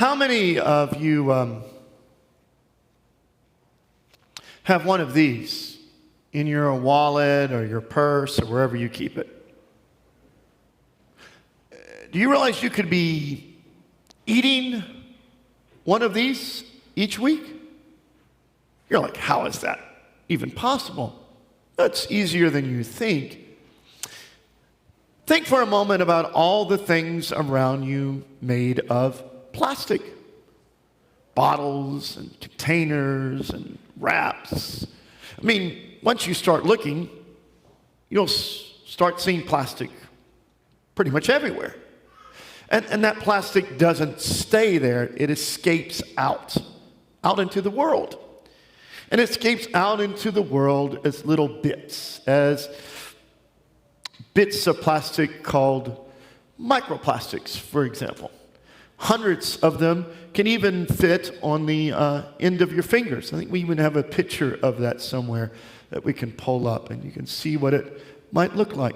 How many of you have one of these in your wallet or your purse or wherever you keep it? Do you realize you could be eating one of these each week? You're like, how is that even possible? That's easier than you think. Think for a moment about all the things around you made of plastic. Bottles and containers and wraps. I mean, once you start looking, you'll start seeing plastic pretty much everywhere. And that plastic doesn't stay there. It escapes out into the world. And it escapes out into the world as little bits, as bits of plastic called microplastics, for example. Hundreds of them can even fit on the end of your fingers. I think we even have a picture of that somewhere that we can pull up, and you can see what it might look like.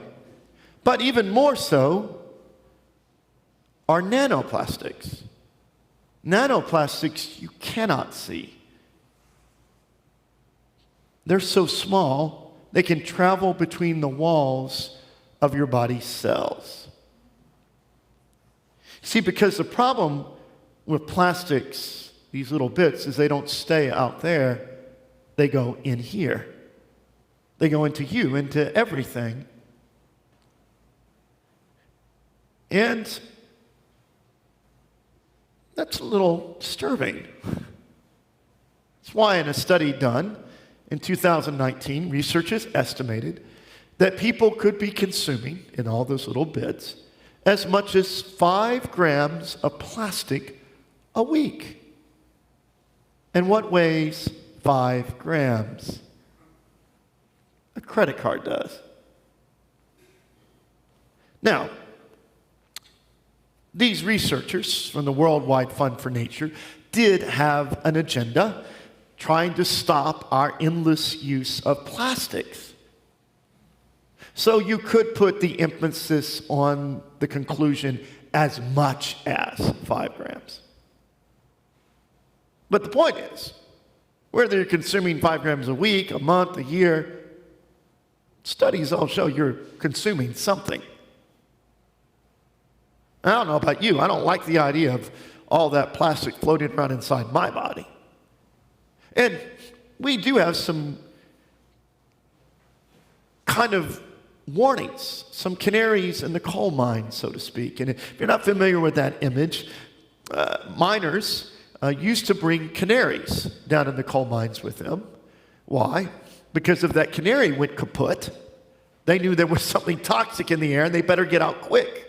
But even more so are nanoplastics. Nanoplastics you cannot see. They're so small, they can travel between the walls of your body's cells. See, because the problem with plastics, these little bits, is they don't stay out there. They go in here. They go into you, into everything. And that's a little disturbing. That's why in a study done in 2019, researchers estimated that people could be consuming, in all those little bits, as much as 5 grams of plastic a week. And what weighs 5 grams? A credit card does. Now, these researchers from the Worldwide Fund for Nature did have an agenda trying to stop our endless use of plastics. So you could put the emphasis on the conclusion as much as 5 grams. But the point is, whether you're consuming 5 grams a week, a month, a year, studies all show you're consuming something. I don't know about you, I don't like the idea of all that plastic floating around inside my body. And we do have some kind of warnings, some canaries in the coal mine, so to speak. And if you're not familiar with that image, miners used to bring canaries down in the coal mines with them. Why? Because if that canary went kaput, they knew there was something toxic in the air and they better get out quick.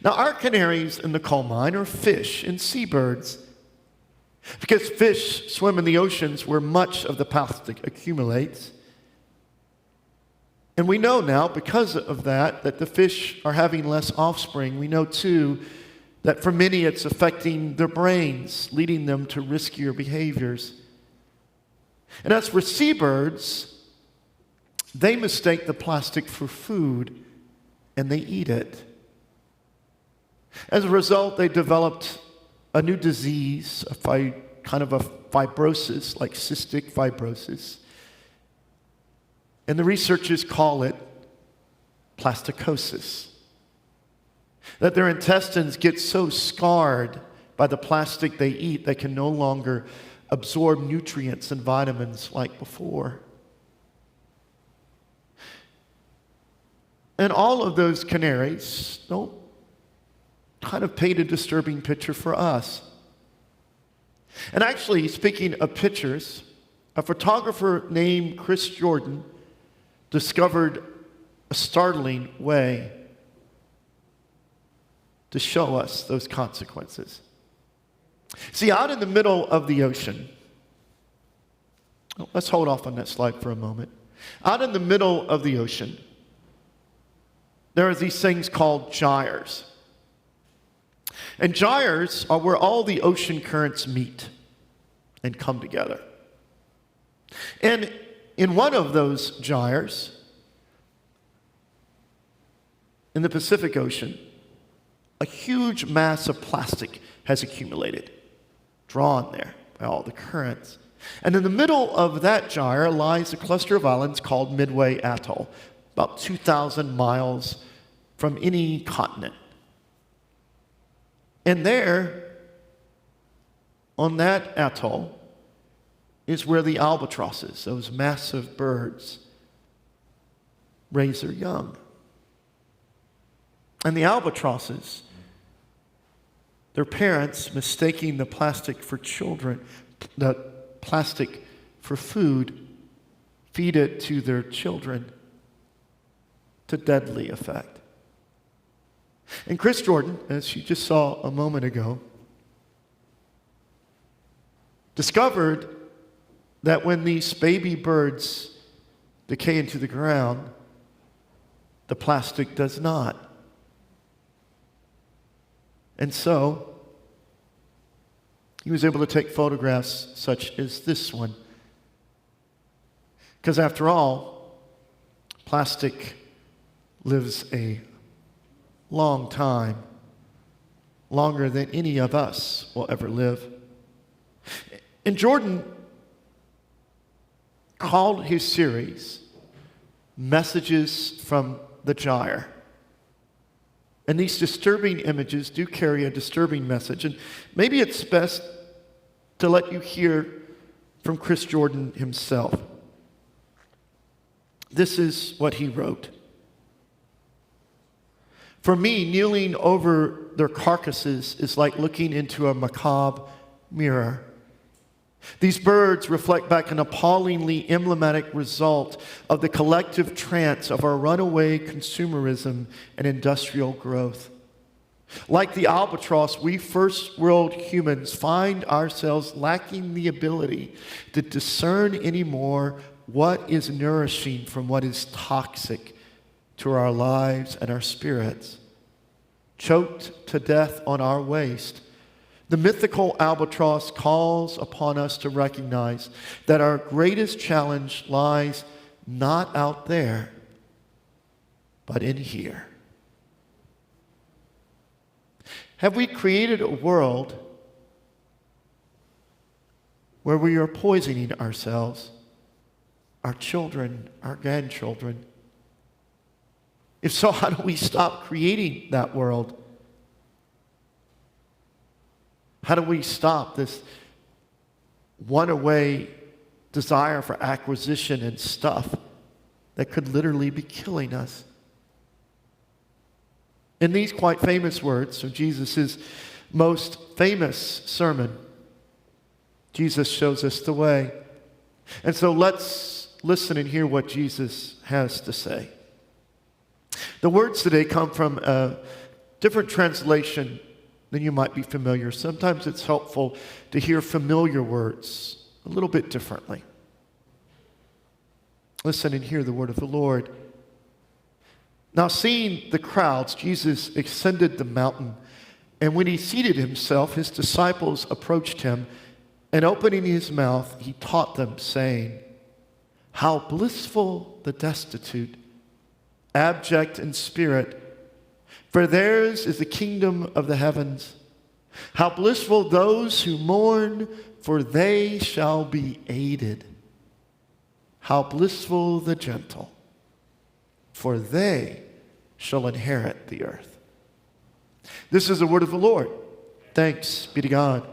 Now, our canaries in the coal mine are fish and seabirds. Because fish swim in the oceans where much of the plastic accumulates. And we know now, because of that the fish are having less offspring. We know, too, that for many it's affecting their brains, leading them to riskier behaviors. And as for seabirds, they mistake the plastic for food, and they eat it. As a result, they developed a new disease, kind of a fibrosis, like cystic fibrosis. And the researchers call it plasticosis. That their intestines get so scarred by the plastic they eat, they can no longer absorb nutrients and vitamins like before. And all of those canaries don't kind of paint a disturbing picture for us. And actually, speaking of pictures, a photographer named Chris Jordan discovered a startling way to show us those consequences. See, out in the middle of the ocean, let's hold off on that slide for a moment. Out in the middle of the ocean, there are these things called gyres. And gyres are where all the ocean currents meet and come together. And in one of those gyres, in the Pacific Ocean, a huge mass of plastic has accumulated, drawn there by all the currents. And in the middle of that gyre lies a cluster of islands called Midway Atoll, about 2,000 miles from any continent. And there, on that atoll, is where the albatrosses, those massive birds, raise their young. And the albatrosses, their parents, mistaking the plastic for children, the plastic for food, feed it to their children to deadly effect. And Chris Jordan, as you just saw a moment ago, discovered that when these baby birds decay into the ground, the plastic does not. And so, he was able to take photographs such as this one. Because after all, plastic lives a long time, longer than any of us will ever live. And Jordan called his series Messages from the Gyre. And these disturbing images do carry a disturbing message. And maybe it's best to let you hear from Chris Jordan himself. This is what he wrote. For me, kneeling over their carcasses is like looking into a macabre mirror. These birds reflect back an appallingly emblematic result of the collective trance of our runaway consumerism and industrial growth. Like the albatross, we first world humans find ourselves lacking the ability to discern anymore what is nourishing from what is toxic to our lives and our spirits. Choked to death on our waste, the mythical albatross calls upon us to recognize that our greatest challenge lies not out there, but in here. Have we created a world where we are poisoning ourselves, our children, our grandchildren? If so, how do we stop creating that world? How do we stop this one-way desire for acquisition and stuff that could literally be killing us? In these quite famous words of Jesus' most famous sermon, Jesus shows us the way. And so let's listen and hear what Jesus has to say. The words today come from a different translation than you might be familiar. Sometimes it's helpful to hear familiar words a little bit differently. Listen and hear the word of the Lord. Now, seeing the crowds, Jesus ascended the mountain, and when he seated himself, his disciples approached him, and opening his mouth, he taught them, saying, "How blissful the destitute, abject in spirit, for theirs is the kingdom of the heavens. How blissful those who mourn, for they shall be aided. How blissful the gentle, for they shall inherit the earth." This is the word of the Lord. Thanks be to God.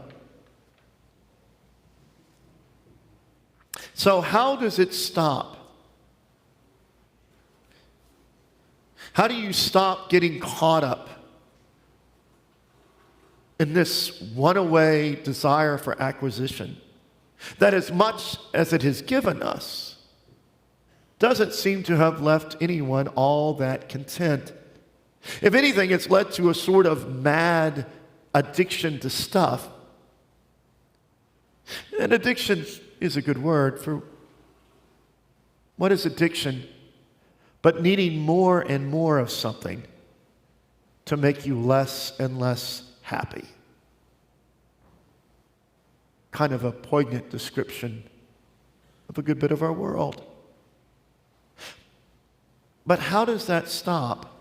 So how does it stop? How do you stop getting caught up in this one-way desire for acquisition that, as much as it has given us, doesn't seem to have left anyone all that content? If anything, it's led to a sort of mad addiction to stuff. And addiction is a good word, for what is addiction but needing more and more of something to make you less and less happy? Kind of a poignant description of a good bit of our world. But how does that stop?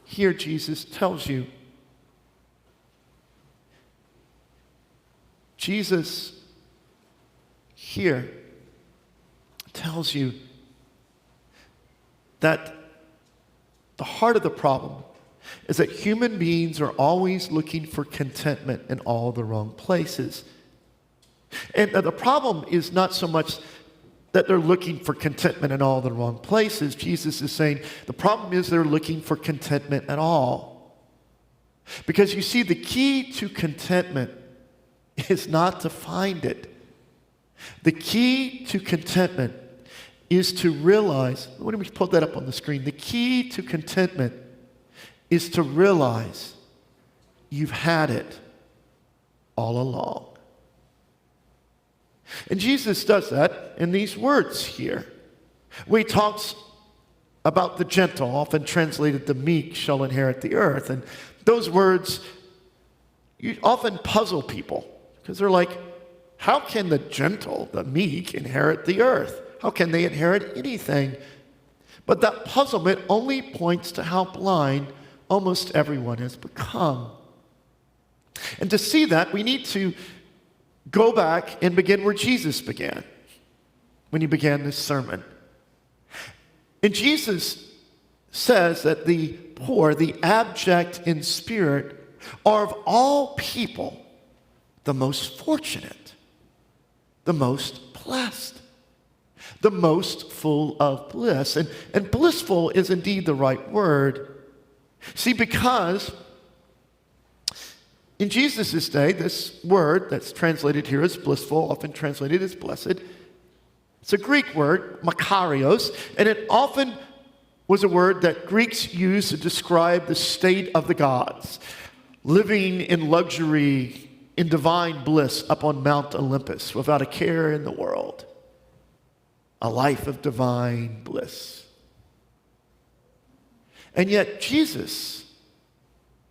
Here Jesus tells you. Jesus here tells you that the heart of the problem is that human beings are always looking for contentment in all the wrong places. And the problem is not so much that they're looking for contentment in all the wrong places. Jesus is saying the problem is they're looking for contentment at all. Because you see, the key to contentment is not to find it. The key to contentment is to realize, let me put that up on the screen. The key to contentment is to realize you've had it all along. And Jesus does that in these words here, where he talks about the gentle, often translated the meek, shall inherit the earth. And those words often puzzle people because they're like, how can the gentle, the meek, inherit the earth? How can they inherit anything? But that puzzlement only points to how blind almost everyone has become. And to see that, we need to go back and begin where Jesus began, when he began this sermon. And Jesus says that the poor, the abject in spirit, are of all people the most fortunate, the most blessed, the most full of bliss. And blissful is indeed the right word. See, because in Jesus' day, this word that's translated here as blissful, often translated as blessed, it's a Greek word, makarios, and it often was a word that Greeks used to describe the state of the gods, living in luxury, in divine bliss up on Mount Olympus, without a care in the world. A life of divine bliss. And yet Jesus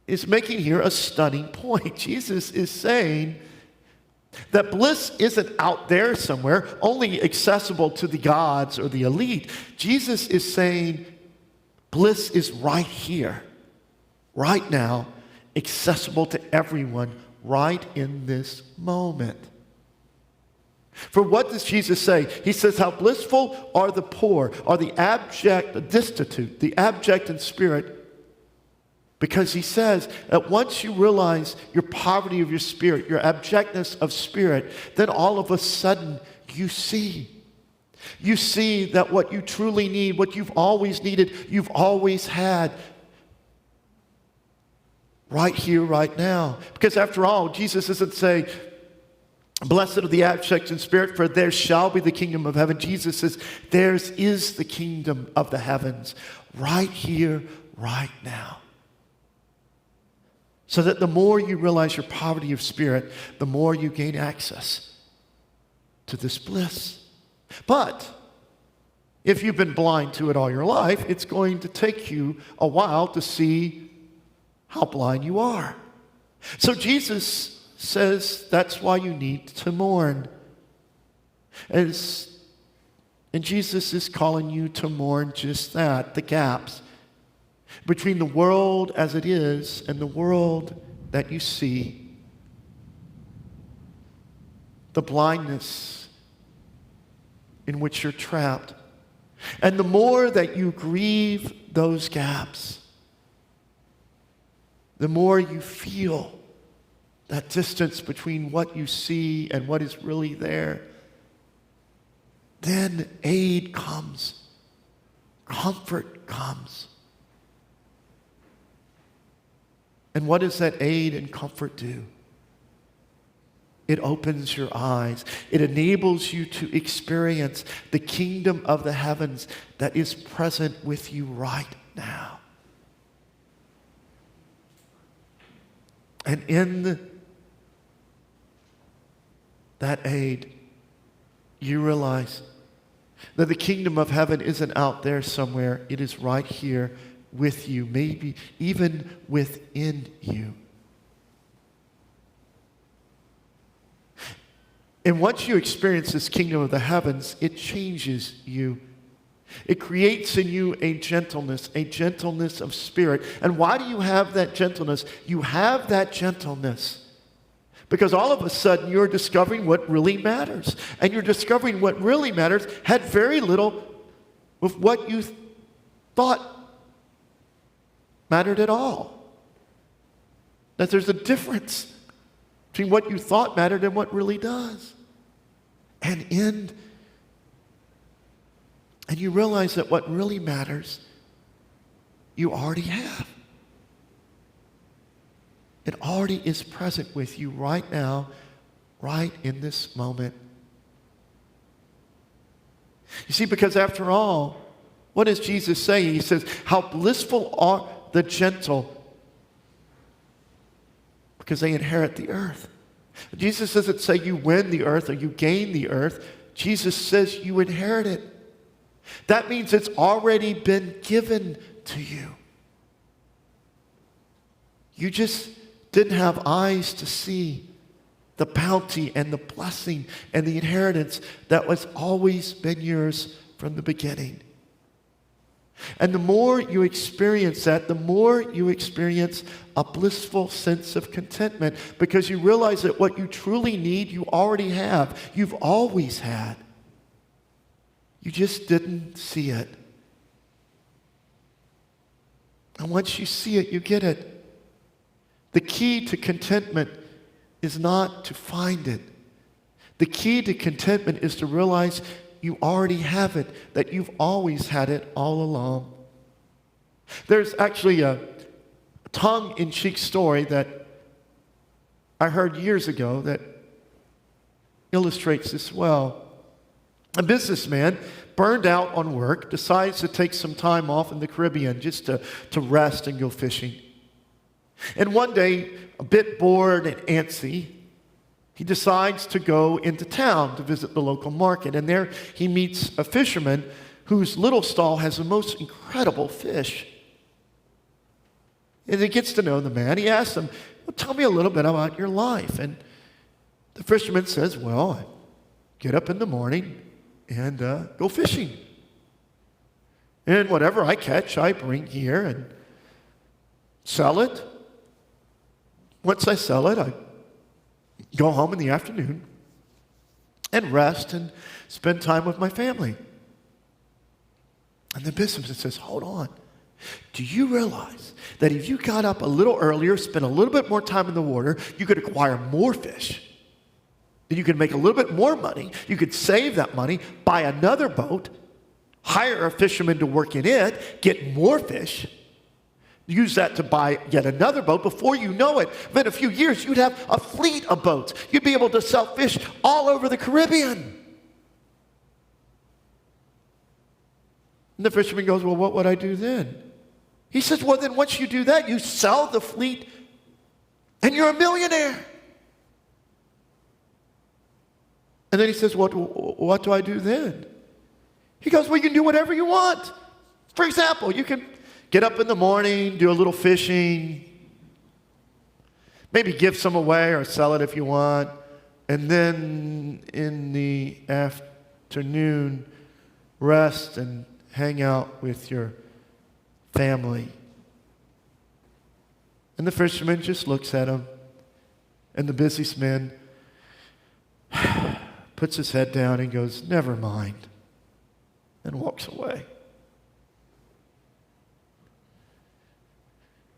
is making here a stunning point. Jesus is saying that bliss isn't out there somewhere, only accessible to the gods or the elite. Jesus is saying bliss is right here, right now, accessible to everyone, right in this moment. For what does Jesus say? He says, how blissful are the poor, are the abject, the destitute, the abject in spirit. Because he says that once you realize your poverty of your spirit, your abjectness of spirit, then all of a sudden you see. You see that what you truly need, what you've always needed, you've always had, right here, right now. Because after all, Jesus doesn't say, blessed are the abject in spirit, for theirs shall be the kingdom of heaven. Jesus says, theirs is the kingdom of the heavens, right here, right now. So that the more you realize your poverty of spirit, the more you gain access to this bliss. But if you've been blind to it all your life, it's going to take you a while to see how blind you are. So Jesus says that's why you need to mourn. And Jesus is calling you to mourn just that, the gaps between the world as it is and the world that you see. The blindness in which you're trapped. And the more that you grieve those gaps, the more you feel that distance between what you see and what is really there. Then aid comes. Comfort comes. And what does that aid and comfort do? It opens your eyes. It enables you to experience the kingdom of the heavens that is present with you right now. And in that aid, you realize that the kingdom of heaven isn't out there somewhere. It is right here with you, maybe even within you. And once you experience this kingdom of the heavens, it changes you. It creates in you a gentleness of spirit. And why do you have that gentleness? You have that gentleness Because all of a sudden you're discovering what really matters. And you're discovering what really matters had very little with what you thought mattered at all. That there's a difference between what you thought mattered and what really does. And you realize that what really matters, you already have. It already is present with you right now, right in this moment. You see, because after all, what does Jesus say? He says, how blissful are the gentle, because they inherit the earth. Jesus doesn't say you win the earth or you gain the earth. Jesus says you inherit it. That means it's already been given to you. You just didn't have eyes to see the bounty and the blessing and the inheritance that was always been yours from the beginning. And the more you experience that, the more you experience a blissful sense of contentment, because you realize that what you truly need, you already have. You've always had. You just didn't see it. And once you see it, you get it. The key to contentment is not to find it. The key to contentment is to realize you already have it, that you've always had it all along. There's actually a tongue-in-cheek story that I heard years ago that illustrates this well. A businessman, burned out on work, decides to take some time off in the Caribbean just to rest and go fishing. And one day, a bit bored and antsy, he decides to go into town to visit the local market. And there he meets a fisherman whose little stall has the most incredible fish. And he gets to know the man. He asks him, well, tell me a little bit about your life. And the fisherman says, well, I get up in the morning and go fishing. And whatever I catch, I bring here and sell it. Once I sell it, I go home in the afternoon and rest and spend time with my family. And the businessman says, hold on. Do you realize that if you got up a little earlier, spent a little bit more time in the water, you could acquire more fish? Then you could make a little bit more money. You could save that money, buy another boat, hire a fisherman to work in it, get more fish, use that to buy yet another boat. Before you know it, within a few years, you'd have a fleet of boats. You'd be able to sell fish all over the Caribbean. And the fisherman goes, well, what would I do then? He says, well, then once you do that, you sell the fleet and you're a millionaire. And then he says, what do I do then? He goes, well, you can do whatever you want. For example, you can get up in the morning, do a little fishing, maybe give some away or sell it if you want, and then in the afternoon, rest and hang out with your family. And the fisherman just looks at him, and the businessman puts his head down and goes, never mind, and walks away.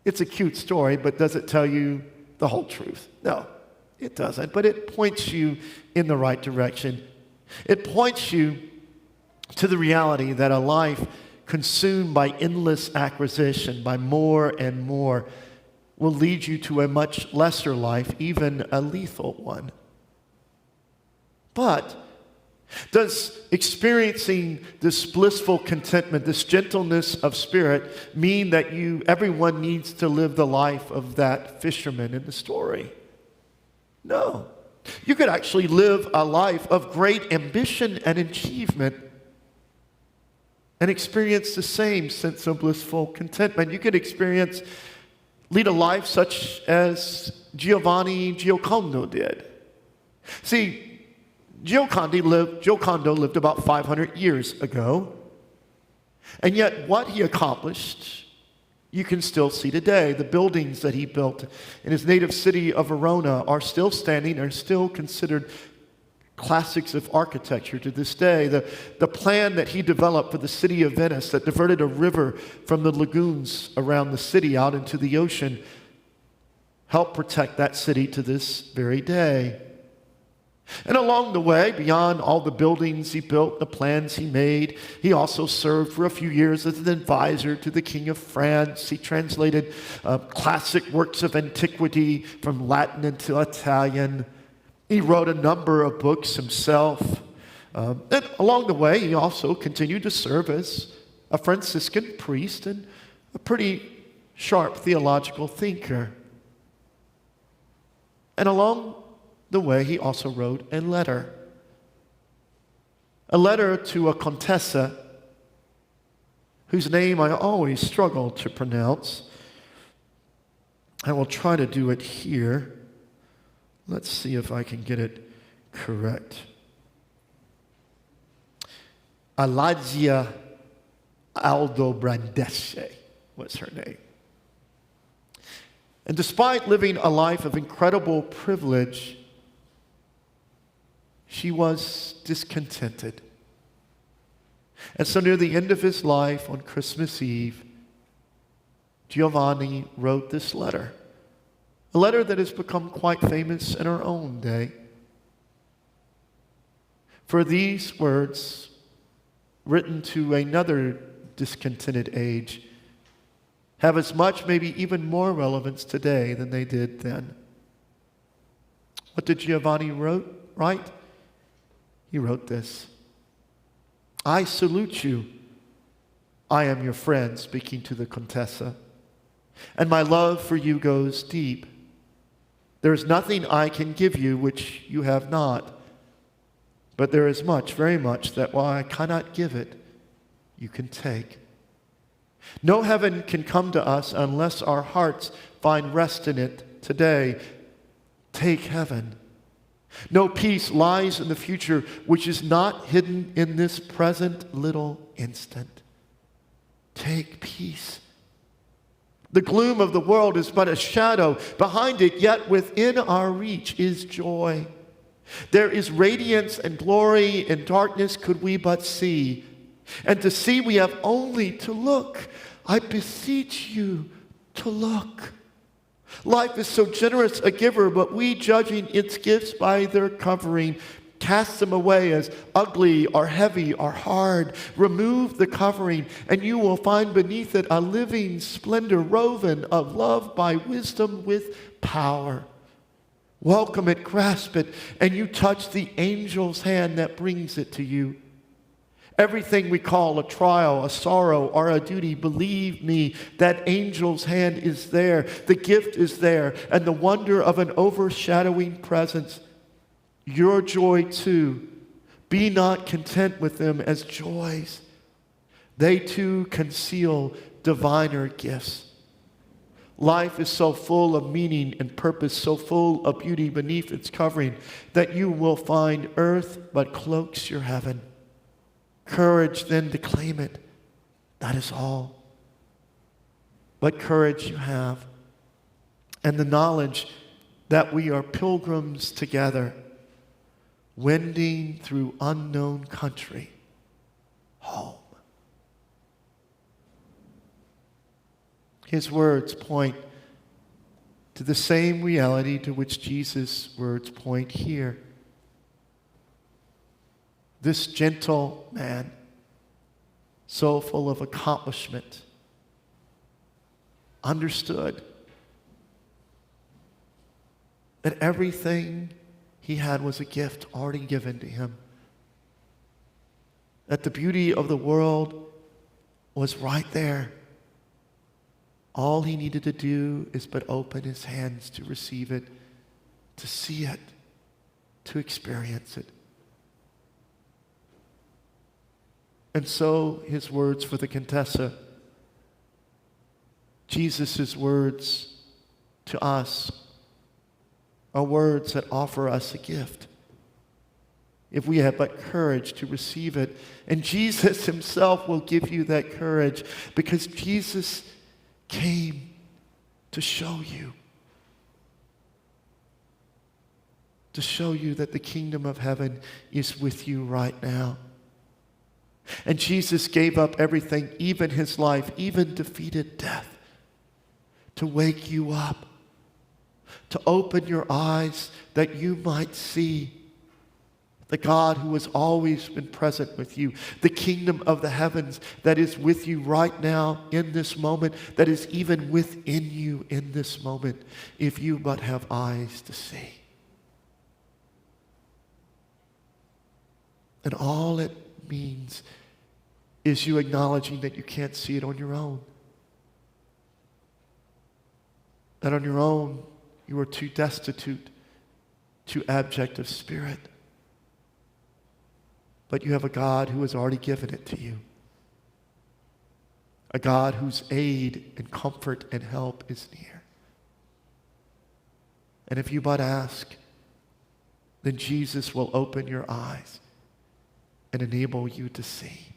It's a cute story, but does it tell you the whole truth? No, it doesn't. But it points you in the right direction. It points you to the reality that a life consumed by endless acquisition, by more and more, will lead you to a much lesser life, even a lethal one. But does experiencing this blissful contentment, this gentleness of spirit, mean that everyone needs to live the life of that fisherman in the story? No. You could actually live a life of great ambition and achievement and experience the same sense of blissful contentment. You could lead a life such as Giovanni Giocondo did. See, Giocondo lived about 500 years ago, and yet what he accomplished you can still see today. The buildings that he built in his native city of Verona are still standing, are still considered classics of architecture to this day. The plan that he developed for the city of Venice that diverted a river from the lagoons around the city out into the ocean helped protect that city to this very day. And along the way, beyond all the buildings he built, the plans he made, he also served for a few years as an advisor to the King of France. He translated classic works of antiquity from Latin into Italian. He wrote a number of books himself. And along the way, he also continued to serve as a Franciscan priest and a pretty sharp theological thinker. And along the way, he also wrote a letter to a contessa whose name I always struggle to pronounce. I will try to do it here. Let's see if I can get it correct. Alagia Aldobrandeschi was her name. And despite living a life of incredible privilege, she was discontented. And so near the end of his life on Christmas Eve, Giovanni wrote this letter. A letter that has become quite famous in our own day. For these words, written to another discontented age, have as much, maybe even more relevance today than they did then. What did Giovanni write? He wrote this: I salute you. I am your friend, speaking to the Contessa, and my love for you goes deep. There is nothing I can give you which you have not, but there is much, very much, that while I cannot give it, you can take. No heaven can come to us unless our hearts find rest in it today. Take heaven. No peace lies in the future which is not hidden in this present little instant. Take peace. The gloom of the world is but a shadow. Behind it, yet within our reach, is joy. There is radiance and glory in darkness could we but see. And to see we have only to look. I beseech you to look. Life is so generous a giver, but we, judging its gifts by their covering, cast them away as ugly or heavy or hard. Remove the covering, and you will find beneath it a living splendor woven of love by wisdom with power. Welcome it, grasp it, and you touch the angel's hand that brings it to you. Everything we call a trial, a sorrow, or a duty, believe me, that angel's hand is there. The gift is there, and the wonder of an overshadowing presence. Your joy too. Be not content with them as joys. They too conceal diviner gifts. Life is so full of meaning and purpose, so full of beauty beneath its covering, that you will find earth but cloaks your heaven. Courage then to claim it. That is all. But courage you have, and the knowledge that we are pilgrims together, wending through unknown country, home. His words point to the same reality to which Jesus' words point here. This gentle man, so full of accomplishment, understood that everything he had was a gift already given to him. That the beauty of the world was right there. All he needed to do is but open his hands to receive it, to see it, to experience it. And so his words for the Contessa, Jesus' words to us, are words that offer us a gift, if we have but courage to receive it. And Jesus himself will give you that courage, because Jesus came to show you. To show you that the kingdom of heaven is with you right now. And Jesus gave up everything, even his life, even defeated death, to wake you up, to open your eyes that you might see the God who has always been present with you, the kingdom of the heavens that is with you right now in this moment, that is even within you in this moment, if you but have eyes to see. And all it means is you acknowledging that you can't see it on your own. That on your own, you are too destitute, too abject of spirit. But you have a God who has already given it to you. A God whose aid and comfort and help is near. And if you but ask, then Jesus will open your eyes and enable you to see.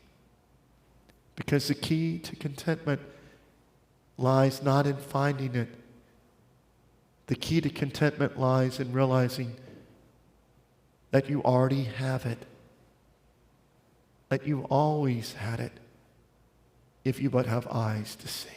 Because the key to contentment lies not in finding it. The key to contentment lies in realizing that you already have it. That you've always had it, if you but have eyes to see.